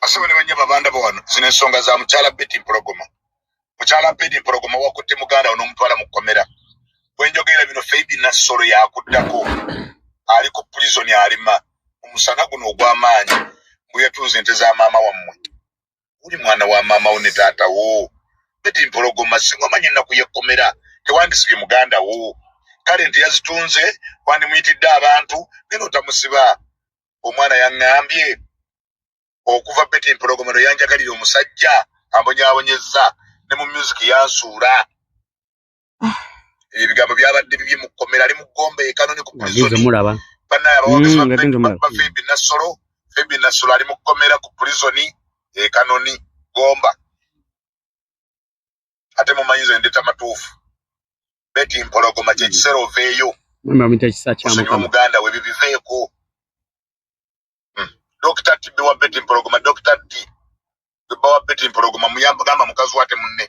Asabane banyaba banda bwano zine nsonga za muchala Betty Mpologoma. Muchala Betty Mpologoma wakutte muganda ono mutwala mukomera. Bwenjogera bino Fabi Nassolo yakuddako. Ali ku prison alima. Omusana guno ogw'amaanyi. Muyatunze ente za maama wammwe. Uli mwana wa maama wo ne taata wo. Betty Mpologoma singomanyi nnaku yekomera. Tewandisibye muganda wo. Kale nti yazitunze wandimuyitidde abantu bino tamusiba. Omwana yaŋŋambye okuva Betty Mpologoma no yanjagalira omusajja ambonyaabonyezza ne mu music yansuula. Ebigambo byabadde bibye mu kkomera ali mu Gombe Kanoni ku prison. Bannaaye abawagezi ba Fabi Nassolo ali mu kkomera ku prison Kanoni Gomba. Ate mumanyizo endeta matuufu. Betty Mpologoma kye kiseera oveeyo. Musonyiwa muganda we bibiveeko. Dr. Tibi wa Betty Mpologoma, Dr. T. Tibi wa Betty Mpologoma, muyamba gamba mukazi wate munne.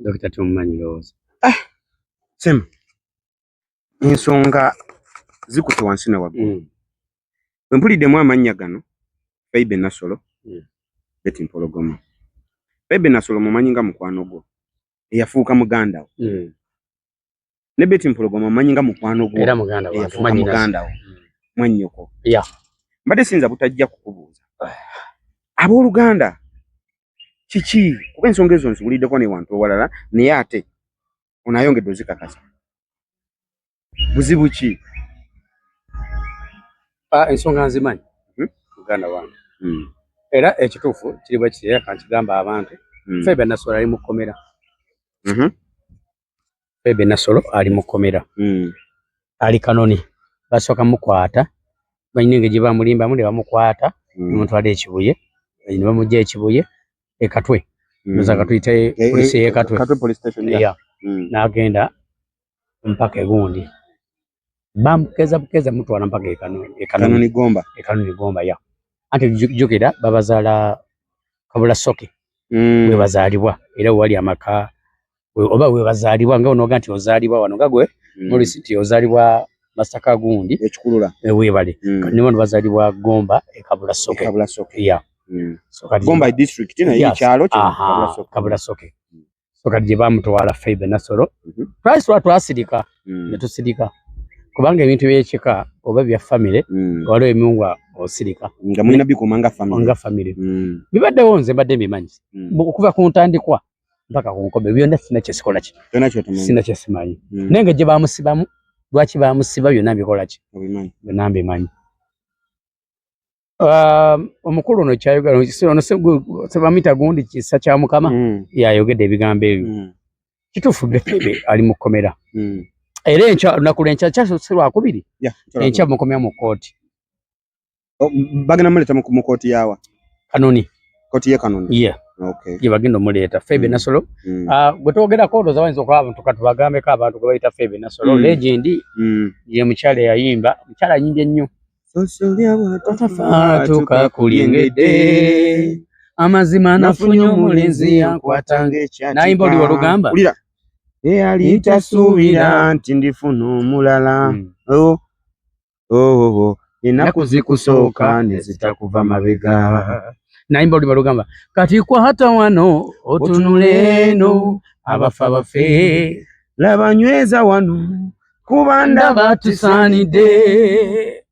Dr. T mumanyi lowooza. Sema. Ensonga zikutte wansi na waggulu. Bwe mpuliddemu amannya gano, Fabi Nassolo, Betty Mpologoma. Fabi Nassolo mumanyi nga mukwano gwo. Eyafuuka muganda wo. Ne Betty Mpologoma mumanyi nga mukwano gwo. Era muganda wo. Eyafuuka muganda wo. Mwannyoko. Yeah. Mbadde sinza butajja kukubuuza. Abooluganda kiki? Kuba ensonga ezo nzibuliddeko ne wantu owalala naye ate onayongedde ozikakasa. Buzibu ki? Ensonga nzimanyi. Muganda wange. Era ekituufu kiri bwe kiri era kankigamba abantu. Fabi Nassolo ali mu kkomera. Fabi Nassolo ali mu kkomera. Ali Kanoni. Basooka mukwata. Banyinge gye bamulimbamu ne bamukwata. Mutwala ekibuye. Ne bamugya ekibuye Katwe. Noza katuyite polisi ye Katwe. Katwe police station. Yeah. N'agenda mpaka egundi. Bamukeza mutwala mpaka Kanoni Gomba. Kanoni Gomba ya. Ate jukira babazaala Kabula Soke. We bazaalibwa era wali amaka oba we bazaalibwa nga onoga nti ozaalibwa wano gagwe muri city ozaalibwa Masaka gundi ekikulula webale nibo bazaalibwa Gomba Kabula Soke. Kabula Soke. Yeah. So Gomba district ina hii kyalo Kabula Soke. So kadi bamutwala Fabi Nassolo. Price watu asirika netusirika. Kubanga ebintu byekika oba bya family waliwo emiungwa osirika nga mulina bikumanga family nga family bibadde wonze badde bimanyi okuva ku ntandikwa mpaka ku nkobe byonna sina kyesikola ki sina kyesimanyi nenge gye bamusibamu lwaki bamusiba byonna bikola ki byonna mbimanyi. Omukulu ono kyayogera ono sebamita gundi kisa kya Mukama yayogedde ebigambo ebyo kituufu Fabi ali mu kkomera. Era encha nakule encha kyasirwa kubiri encha mukomya mu kooti bagenda muleta mu kooti yawa Kanoni kooti ye Kanoni. Yeah. Okay. Ye bagenda muleta Fabi Nassolo. Gwe twogera kodo zawanzo kwa abantu katubagambe ka abantu kubayita Fabi Nassolo legend ye mukyale yayimba mukyala ayimbye nnyo sosolya bwatafa tukakulingedde amazima nafunyo mulenzi yankwatanga ekyati nayimba oli walugamba yali tasuubira nti ndifuna omulala ennaku zikusooka ne zitakuva mabega nayimba oli balugamba kati kwata wano otunule eno abafa bafe laba nyweza wano kuba ndaba tusaanidde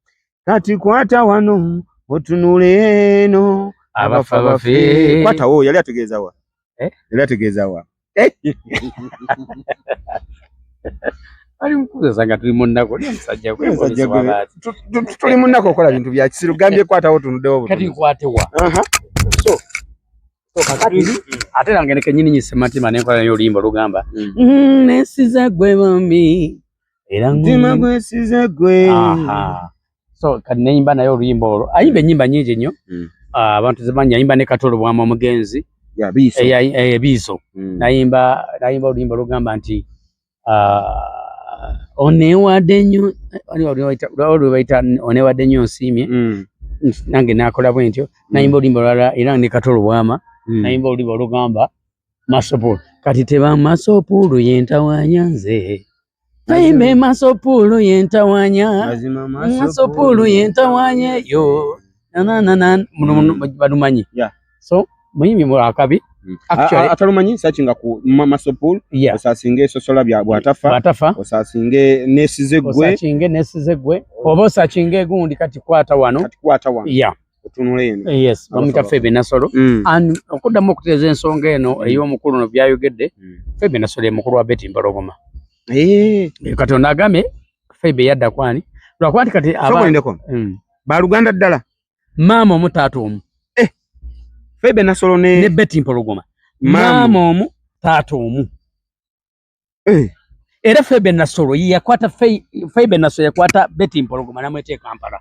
kati kwata wano otunule eno abafa bafe kwata wo yali ategeeza wa yali ategeeza wa ali mkuza sanga tuli munnako ni msajja kwe tuli munnako okola bintu bya kisiru gambye kwata wo tunuddewo kati kwate wa so kakati ate nange ne kenyini nyisematima nenkola yo limbo lugamba nesiza gwe bambi era ntima gwe siza gwe so kati nenyimba nayo limbo ayimba nyimba nyingi nnyo abantu zibanya ayimba ne Katolo bwama mugenzi ya biso biso nayimba limbo lugamba nti onewadde nnyo onewadde nnyo nsiimye nange nakola bwentyo nayimba olimbo lwala era ne Katolo bwama nayimba olimbo lugamba masopulu kati teba masopulu yentawanya nze Naime masopulu yentawanya masopulu yentawanya yo muno banumanyi so muyimbi mu akabi actually atalumanyi sakinga ku masopul osasinge sosola bya bwatafa osasinge nesizegwe oba osakinge gundi kati kwata wano otunule eno yes bamita Febe Nasolo and okuddamu okuteeza ensonga eno ey'omukulu no byayogedde Febe Nasolo ye mukulu wa Betty Mpologoma Katonda agambye Febe yadda kwani lwakwati kati baluganda ddala maama omu taata omu Febe Nasolo ne Betty Mpologoma maama omu taata omu era Febe Nasolo yakwata Febe Nasolo yakwata Betty Mpologoma namwete Kampala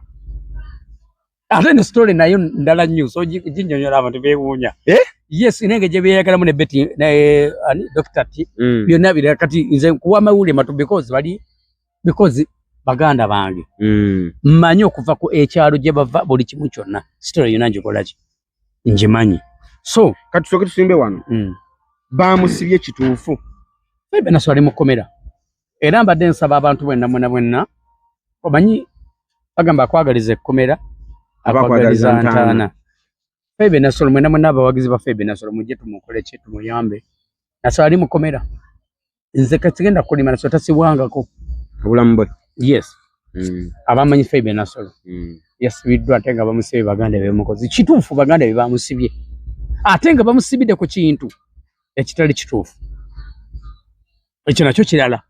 ate ne story nayo ndala nnyo so jinnyonnyola abantu beewuunya yes inenge gye beeyagalamu ne Betty Dr. T byonna biri kati nze nkuwa amawulire matu because baganda bange mmanyi okuva ku ekyalo gye bava buli kimu kyonna story yonna ngikola ki ngimanyi so kati tusooke tusimbe wano bamusibye kituufu Febe Nasolo ali mu kkomera era mbadde nsaba abantu bwenna omanyi bagamba akwagaliza ekkomera akwagaliza ntaana Febe Nasolo mwenna abawagizi ba Febe Nasolo mujje tumukole ki tumuyambe Nasolo ali mu kkomera nze katugenda kulima Nasolo tasibwangako obulamu bwe yes abamanyi Febe Nasolo yasibiddwa ate nga bamusibye baganda bemukozi kituufu baganda be bamusibye ate nga bamusibidde ku kintu ekitali kituufu ekyo nakyo kirala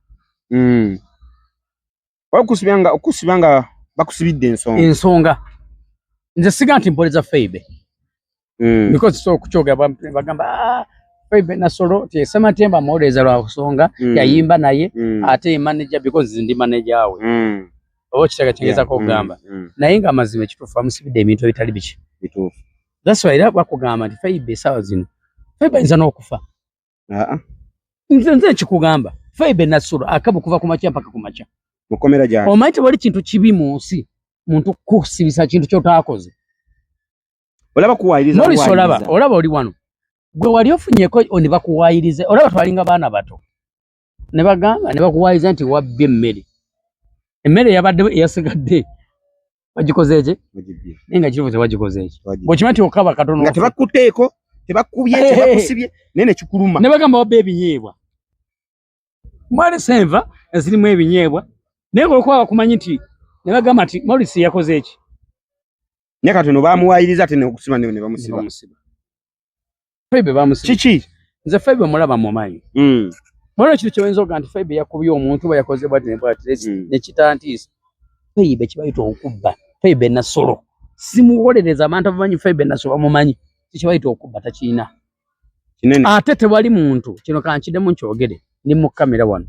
okusibanga bakusibidde ensonga nze siga nti mpoleza Febe because so kuchoga bagamba Febe Nasolo Sematemba amawuliriza lwa kusonga yayimba naye ate manager because ndi manager we oba kitaka kingeza ko kugamba naye nga amazima ekituufu amusibidde ebintu ebitali bituufu that's why era bakugamba nti Febe sawa zino Febe ayinza n'okufa nze kikugamba Febe Nasolo akabu kuva ku makya mpaka ku makya mukomera gyali omanyi tewali kintu kibi mu nsi muntu kusibisa kintu kyotaakoze olaba kuwayiriza olaba oli wano gwe wali ofunyeko oni bakuwayirize olaba twalinga baana bato ne bagamba ne bakuwayiriza nti wabbye emmere yabadde yasigadde wagikoze eki nenga kirubuze wagikoze eki bw'okimanyi nti okaba katono nga tebakuteeko tebakubye tebakusibye nene kikuluma ne bagamba wabbe ebinyeebwa mwali senva ezirimu ebinyeebwa naye olwokuba bakumanyi nti ne bagamba nti Morris yakoze eki naye katono bamuwayiriza ate n'okusiba ne bamusiba Febe bamusiba kiki nze Febe mulaba mumanyi Mwana kitu kyowenza oga nti Febe yakubye omuntu bayakoze bwati ne bwati nekitantiisa Febe kibayita okubba Febe Nasolo simuwolereza abantu abamanyi Febe Nasolo bamumanyi kibayita okubba takiina kinene ate tewali muntu kino kankiddemu nkyogere ndi mu kamera wano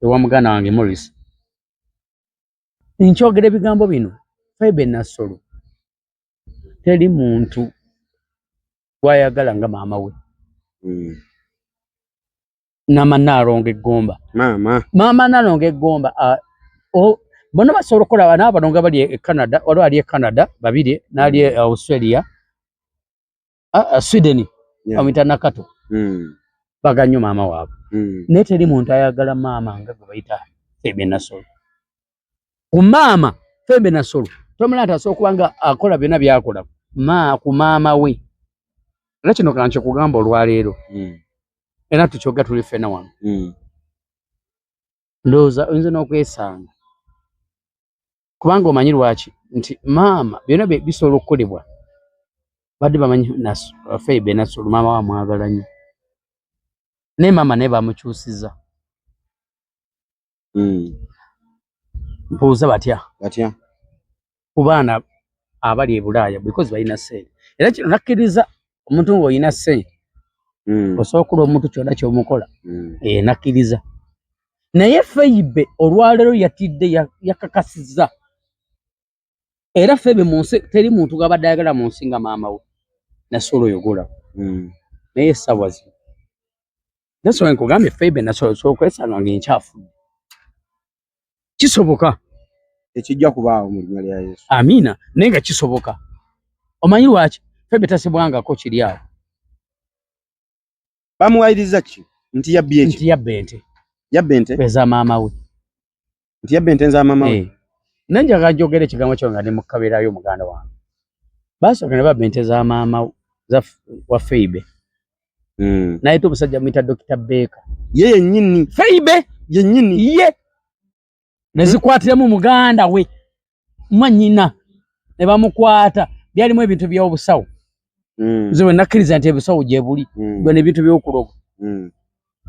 ewa muganda wange Morris nkyogere ebigambo bino Febe Nasolo teri muntu gwayagala nga maama we nama Nalonga Egomba maama Nalonga Egomba bonna basobola okola n'abalonga bali e Canada waliwo ali e Canada babiri n'ali e Australia Sweden bamuyita Nakato baga nnyo maama waabwe naye teri muntu ayagala maama nga gwe bayita Febe Nasolo ku maama Febe Nasolo tomulaba asobola okuba nga akola byonna byakola ku maama we era kino kanki kugamba olwaleero era tukyoga tuli ffena wano ndowooza oyinza n'okwesanga kubanga omanyi lwaki nti maama byonna bisobola okukolebwa badde bamanyi Febe Nasolo maama wamwagala nnyo naye maama naye bamukyusiza mpuuza batya ku baana abali e Bulaaya because balina ssente era kino nakkiriza omuntu ng'olina ssente osobola okukola omuntu kyonna ky'omukola nakkiriza naye Febe olwaleero yatidde yakakasizza era Febe mu nsi teri muntu gw'abadde ayagala mu nsi nga maama we Nasolo oyogola naye essaawa zino nasobola nkugambye Febe Nasolo osobola okwesanga ng'enkyafudde kisoboka ekijja kubaawo mu linnya lya Yesu amiina naye nga kisoboka omanyi lwaki Febe tasibwangako kiri awo bamuwayiriza ki nti yabbye eki nti yabbe ente eza maama we nti yabbe ente za maama we nanjagala njogera ekigambo kyo nga ndi mu kabeerayo muganda wange basooka ne babenteza maama wa Feibe. Naye tu omusajja muyita Dr. Baker. Ye yennyini. Feibe yennyini. Ye. Ne zikwatiremu muganda we. Mwanyina. Ne bamukwata. Byalimu ebintu by'obusawo. Nze nakkiriza nti ebisawo gye buli. Bwe n'ebintu by'okuloga.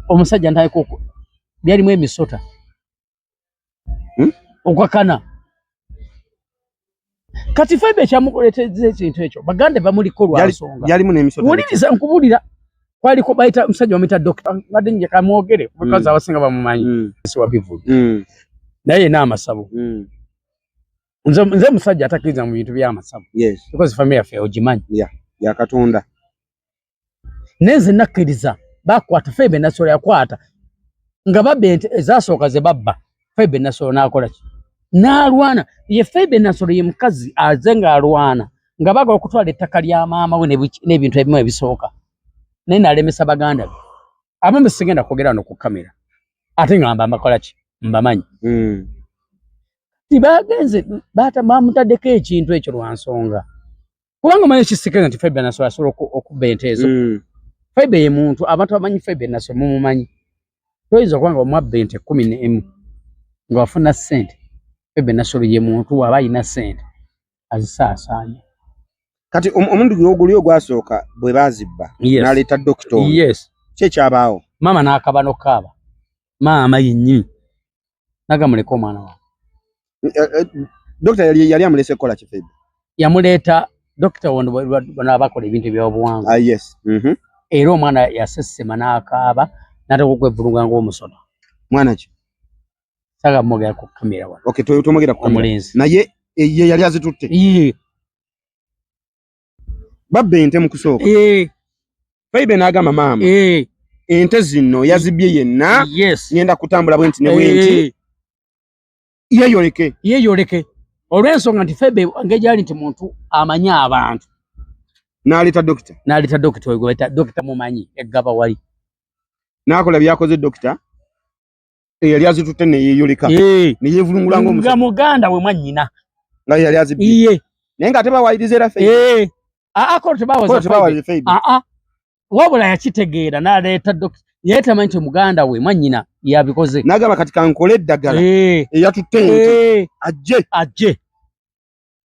Omusajja ntaliko byalimu emisota. Okwakana. Kati Feibe kyamukoleteza ekintu ekyo. Baganda bamuliko lwansonga. Byalimu n'emisota. Wuliriza nkubulira. Kwaliko bayita musajja omuyita Dr. Mbadde nje kamwogere because abasinga bamumanyi. Siwa bivudde. Naye n'amasabu. Nze musajja atakkiriza mu bintu by'amasabu. Yes. Because family affair ogimanyi. Yeah. Ya Katonda. Neze nakkiriza bakwata Feibe Nasolo yakwata nga babente ezasooka ze babba Feibe Nasolo n'akola ki? N'alwana. Ye Feibe Nasolo ye mukazi aze ng'alwana nga baga okutwala ettaka lya maama we n'ebintu ebimu ebisooka. Naye n'alemesa baganda be. Abamu sigenda kwogera no ku kamera. Ate ngamba amakola ki? Mbamanyi. Tibagenze bamutaddeko ekintu ekyo lwansonga. Kubanga manyi kisikiriza nti Feibe Nasolo asobola okubba ente ezo. Feibe ye muntu abantu bamanyi Feibe Nasolo mumumanyi. Toyinza kubanga omwabba ente 11 nga wafuna ssente. Feibe Nasolo ye muntu waba alina ssente azisaasaanya. Kati omuntu guli ogwasooka bwe bazibba n'aleeta dokita. Yes. Kye kyabaawo. Maama n'akaba n'okaaba. Maama yennyini. Nagamuleka omwana wawe. Dokita yali amulese kukola ki Feibe? Yamuleeta dokita wano abakola ebintu by'obuwangwa. Yes. Era omwana yasesema n'akaaba n'ataka okwevulunga ng'omusota. Mwana ki? Saga mwogera ku kamera wano. Okay, tomwogera ku kamera. Naye ye yali azitutte. Babba ente mu kusooka. Feibe n'agamba maama. Ente zino yazibye yenna. Yes. Ngenda kutambula bwenti ne bwenti. Yeyoleke. Olw'ensonga nti Feibe ngejali nti muntu amanya abantu. N'aleeta dokita oyo gwe dokita mumanyi eggaba wali. N'akola byakoze dokita. Yali azitutte ne yeeyoleka. Ne yeevulungula ng'omusota. Nga muganda we mwannyina. Nga yali azibye. Naye nga tebawayiriza era Feibe. Ko tebawaza Feibe. Wabula yakitegeera n'aleeta dokita. Yeye tamanyi nti muganda we mwannyina yabikoze. N'agamba kati kankole eddagala. Eyatutte ente. Ajje.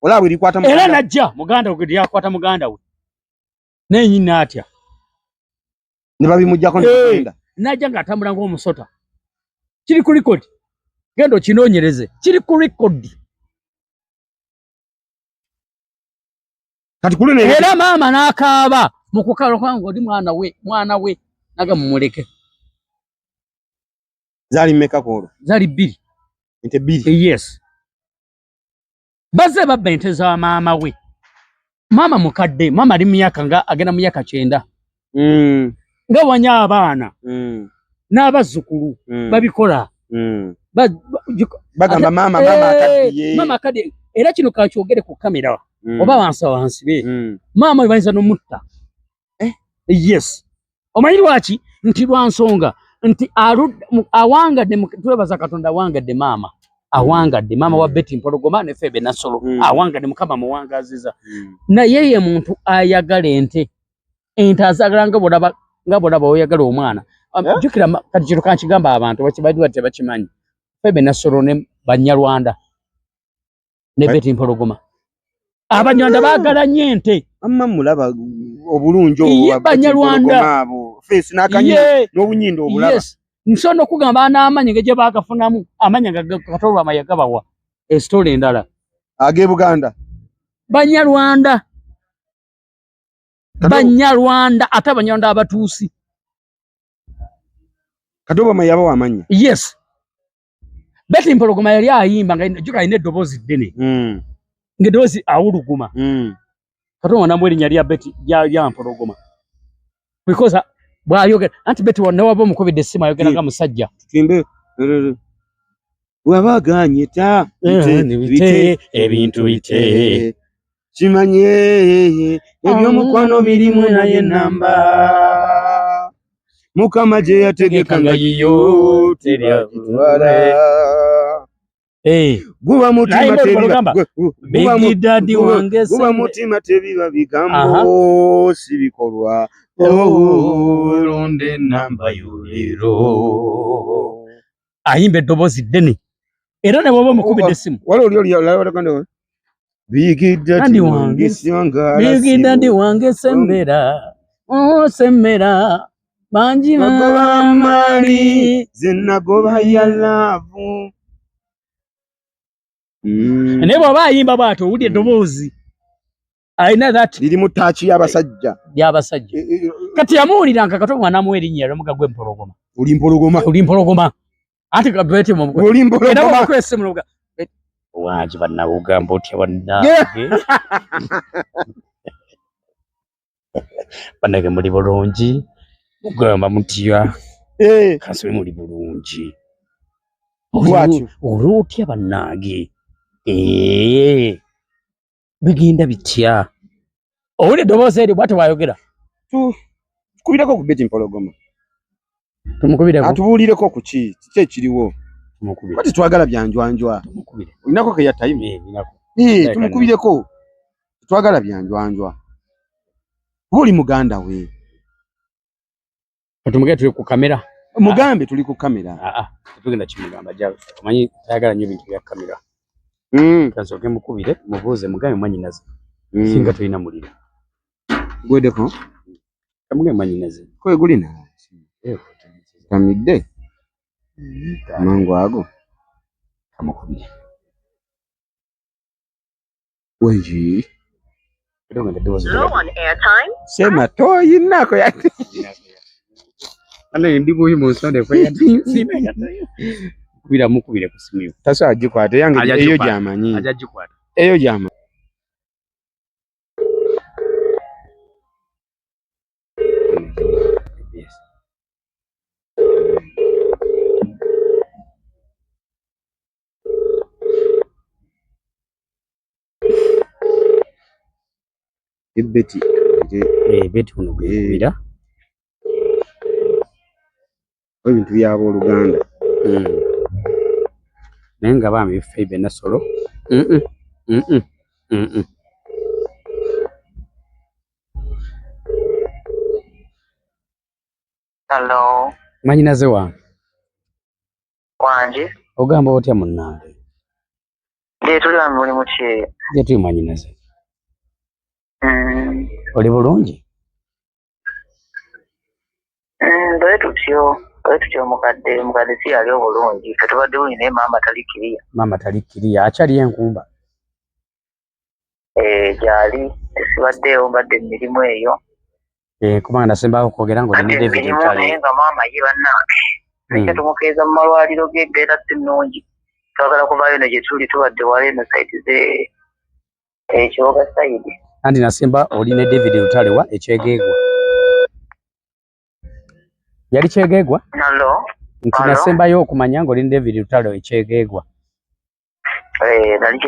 Olaba erikwata muganda. Era najja muganda we yakwata muganda we. N'ennyina atya. Ne babimuggyako n'agenda. Najja ng'atambula ng'omusota. Kiri ku record. Genda okinoonyereze. Kiri ku record. Kati kule era maama n'akaaba mu kukalo kwangu oli mwana we naga mumuleke. Zali mmeka kolo? Zali 2. Ente 2. Yes. Baze babba ente za maama we. Maama mukadde, maama ali myaka nga agenda mu myaka 9. Nga wanya abaana. N'abazzukulu babikola. Bagamba maama akaddiye. Maama akaddiye. Era kino kakyogere ku kamera. Oba wansi be. Maama we bayinza n'omutta. Yes. Omanyi lwaki? Nti lwansonga. Nti awangadde twebaza Katonda awangadde maama. Awangadde maama wa Betty Mpologoma ne Feibe Nasolo. Awangadde Mukama muwangaziza. Naye ye muntu ayagala ente. Ente azagala nga bolaba oyagala omwana. Jukira kati kino kankigamba abantu bakibadde tebakimanyi. Feibe Nasolo ne Banyarwanda ne Betty Mpologoma. Abanyarwanda baagala nnyo ente. Amma mulaba obulungi obwo Banyarwanda abo face n'akanyi n'obunyindo obulaba. Yes. Nsono kugamba n'amanyi gye baakafunamu amanya Katolwa mayagabawa story endala age Buganda. Banyarwanda ate Banyarwanda abatuusi. Katolwa mayaba wamanya. Yes. Betty Mpologoma yali ayimba nga joka ine dobozi ddene. Ngedozi awuluguma. Katolwa namwe erinnya lya Betty ya Mpologoma. Because bwayogera anti Betty waba omukubidde essimu ayogera nga musajja. Timbe wabaganyita bite ebintu bite kimanye ebyomukwano birimu naye namba Mukama gye yategeka nga yiyo terya kutwala guba mutima tebiba Big Daddy wange guba mutima tebiba bigambo sibikolwa londe namba yuliro ayimbe eddoboozi ddene era ne bwoba omukubidde essimu wali oli Big Daddy wange siwangala Big Daddy wange sembera sembera banji mali zinagoba ya love ne bw'aba ayimba bw'atyo owulira eddoboozi alina that liri mu ttaaci y'abasajja kati yamuwuliranga kati omwana amuwa erinnya eramuga gwe mpologoma oli mpologoma ati gabete oli mpologoma kwesimuloga wanji bannabugamba otya bannange bannange muli bulungi mugamba mutya kasube muli bulungi olwotya bannange bigenda bitya owulira eddoboozi eryo bw'atyo bw'ayogera tukubireko ku beti mpologoma tumukubireatubuulireko ku kiki ekiriwo kati twagala byanjwanjwa olinako keya time tumukubireko twagala byanjwanjwa buli muganda we katumuge tuli ku kamera mugambe tuli ku kamera tugenda kimugamba jja omanyi tayagala nnyo bintu bya kamera kasoke mukubire mubuuze mugambe mwanyinaze singa tulina muliro gwedeko kamuge mwanyinaze kwegulina kamidde mangu ago kamukubire wenji sema toyinako yati ane ndi buyi musonde kwa yati kubira mukubire ku simu yo tasa ajikwata yange eyo jamanyi ajajikwata eyo jama Beti beti kuno kubira ebintu byabo Oluganda naye nga bambi Feibe Nasolo Hello mwanyinaze wange wanje ogamba otya munnange tuli wamwe muli muki je tuli mwanyinaze oli bulungi ndoye tutyo mukadde si yali obulungi katubadde buli naye maama tali kiriya akyali enkumba gyali tesibaddeewo mbadde emirimu eyo kubanga nasembaako kwogera nga olina David Ntale naye nga maama ye bannange ekyo tumukeeza mu malwaliro g'embeera si nnungi twagala kuvaayo ne gye tuli tubadde wala eno saiti ze Kiboga sayidi andi nasemba olina David Ntale wa ekyegeegwa yali kyegeegwa nti nasembayo okumanya nga olina David Ntale ekyegeegwa nali